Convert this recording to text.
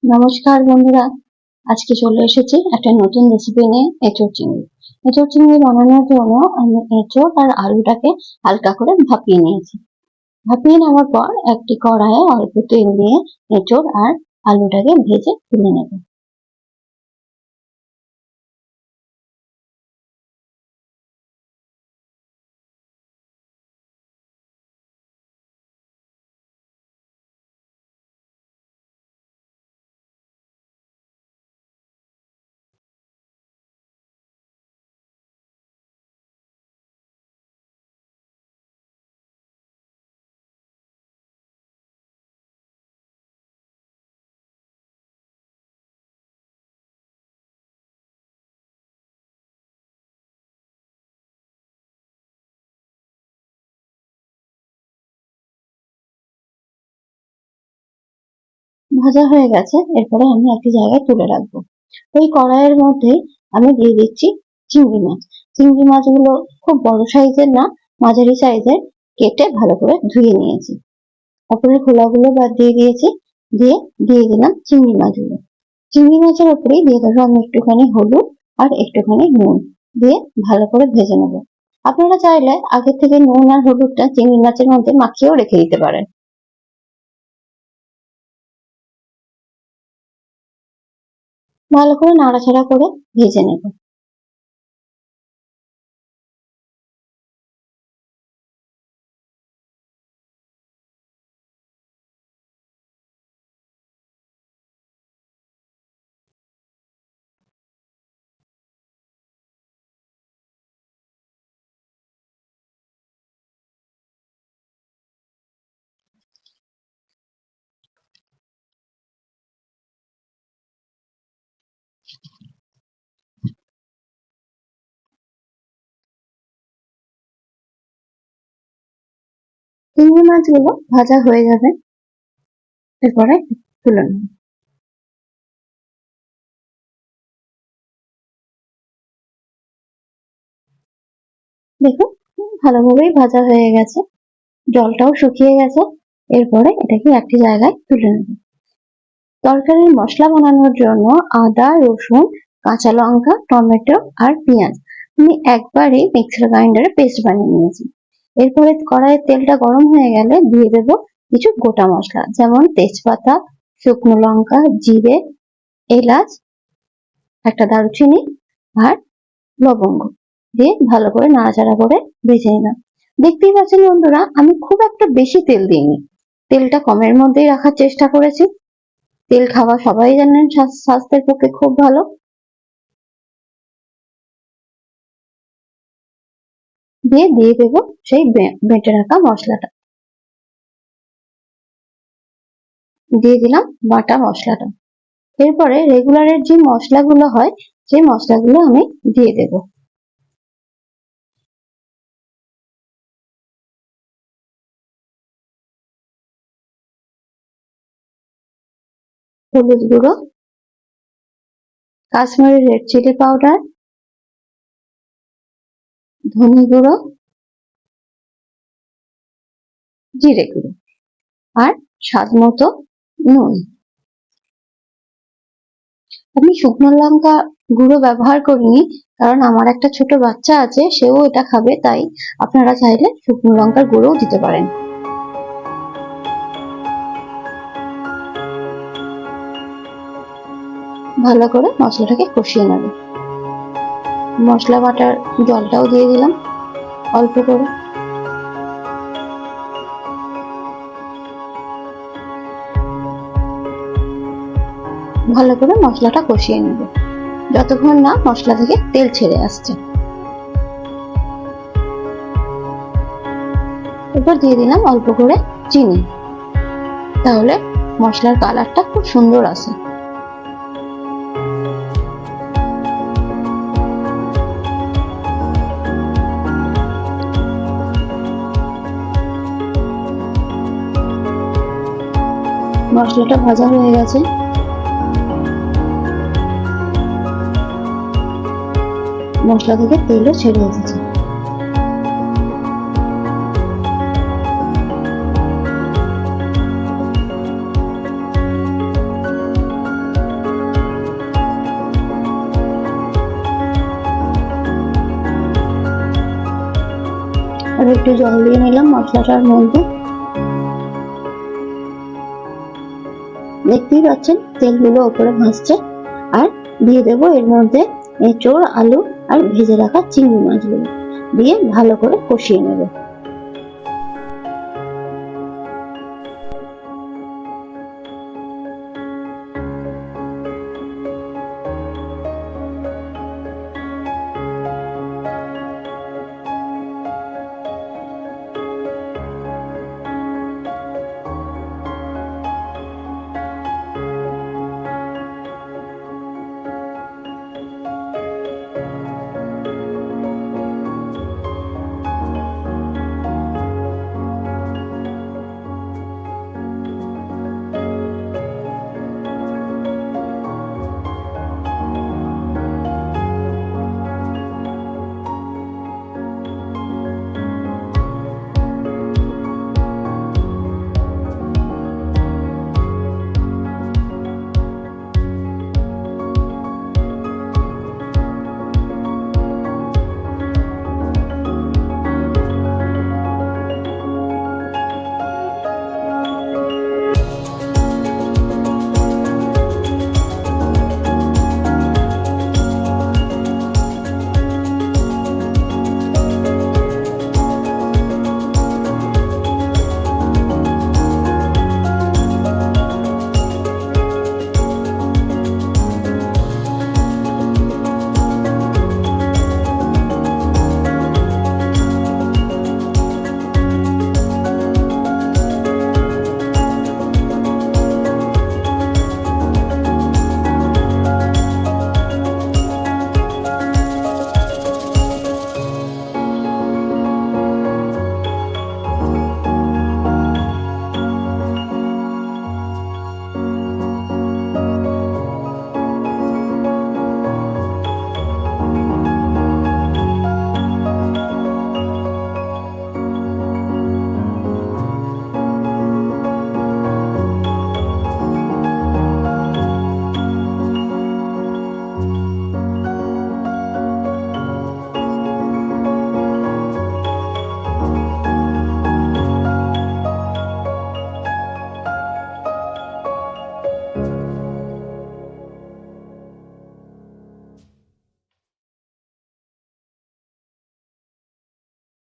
নমস্কার বন্ধুরা, আজকে চলে এসেছি একটা নতুন রেসিপি নিয়ে। এঁচোড় চিংড়ি। এঁচোড় চিংড়ি বানানোর জন্য আমি এঁচোড় আর আলুটাকে হালকা করে ভাপিয়ে নিয়েছি। ভাপিয়ে নেওয়ার পর একটি কড়াইয়ে অল্প তেল দিয়ে এঁচোড় আর আলুটাকে ভেজে তুলে নেব। ভাজা হয়ে গেছে, এরপরে আমি একটি জায়গায় তুলে রাখবো। ওই কড়াইয়ের মধ্যেই আমি দিয়ে দিচ্ছি চিংড়ি মাছ। চিংড়ি মাছগুলো খুব বড় সাইজের না, মাঝারি সাইজের কেটে ভালো করে ধুয়ে নিয়েছি। ওপরের খোলাগুলো বাদ দিয়ে দিয়েছি, দিয়ে দিয়ে দিলাম চিংড়ি মাছগুলো। চিংড়ি মাছের ওপরেই দিয়ে দেবো আমি একটুখানি হলুদ আর একটুখানি নুন, দিয়ে ভালো করে ভেজে নেবো। আপনারা চাইলে আগে থেকে নুন আর হলুদটা চিংড়ি মাছের মধ্যে মাখিয়েও রেখে দিতে পারেন। ভালো করে নাড়াচাড়া করে ভেজে নেব। চিংড়ি মাছগুলো ভাজা হয়ে যাবে, এরপরে তুলে নেব। দেখুন, ভালোভাবেই ভাজা হয়ে গেছে, জলটাও শুকিয়ে গেছে। এরপরে এটাকে একটি জায়গায় তুলে নেব। তরকারির মশলা বানানোর জন্য আদা, রসুন, কাঁচা লঙ্কা, টমেটো আর পেঁয়াজ আমি একবারে মিক্সার গ্রাইন্ডারে পেস্ট বানিয়ে নিয়েছি। এরপরে কড়াইয়ের তেলটা গরম হয়ে গেলে দিয়ে দেব কিছু গোটা মশলা, যেমন তেজপাতা, শুকনো লঙ্কা, জিরে, এলাচ, একটা দারুচিনি আর লবঙ্গ, দিয়ে ভালো করে নাড়াচাড়া করে ভেজে নিলাম। দেখতেই পাচ্ছেন বন্ধুরা, আমি খুব একটা বেশি তেল দিইনি, তেলটা কমের মধ্যেই রাখার চেষ্টা করেছি। তেল খাওয়া সবাই জানেন স্বাস্থ্যের পক্ষে খুব ভালো। দিয়ে দেবো সেই বেটে রাখা মশলাটা, দিয়ে দিলাম বাটা মশলাটা। এরপরে রেগুলারের যে মশলাগুলো হয় সেই মশলাগুলো আমি দিয়ে দেব। হলুদ গুঁড়ো, কাশ্মীরি রেড চিলি পাউডার, ধনে গুঁড়ো, জিরে গুঁড়ো আর স্বাদ মতো নুন। আমি শুকনো লঙ্কা গুঁড়ো ব্যবহার করিনি, কারণ আমার একটা ছোট বাচ্চা আছে, সেও এটা খাবে, তাই আপনারা চাইলে শুকনো লঙ্কার গুঁড়োও দিতে পারেন। ভালো করে মশলাটাকে কষিয়ে নেব। মশলা বাটার জলটাও দিয়ে দিলাম অল্প করে। ভালো করে মশলাটা কষিয়ে নেব যতক্ষণ না মশলা থেকে তেল ছেড়ে আসছে। এরপর দিয়ে দিলাম অল্প করে চিনি, তাহলে মশলার কালারটা খুব সুন্দর আসে। মশলাটা ভাজা হয়ে গেছে, মশলা থেকে তেলও ছেড়ে এসেছে। একটু জল দিয়ে নিলাম মশলাটার মধ্যে। দেখতেই পাচ্ছেন তেলগুলো ওপরে ভাসছে। আর দিয়ে দেবো এর মধ্যে এঁচোড়, আলু আর ভেজে রাখা চিংড়ি মাছগুলো দিয়ে ভালো করে কষিয়ে নেবো।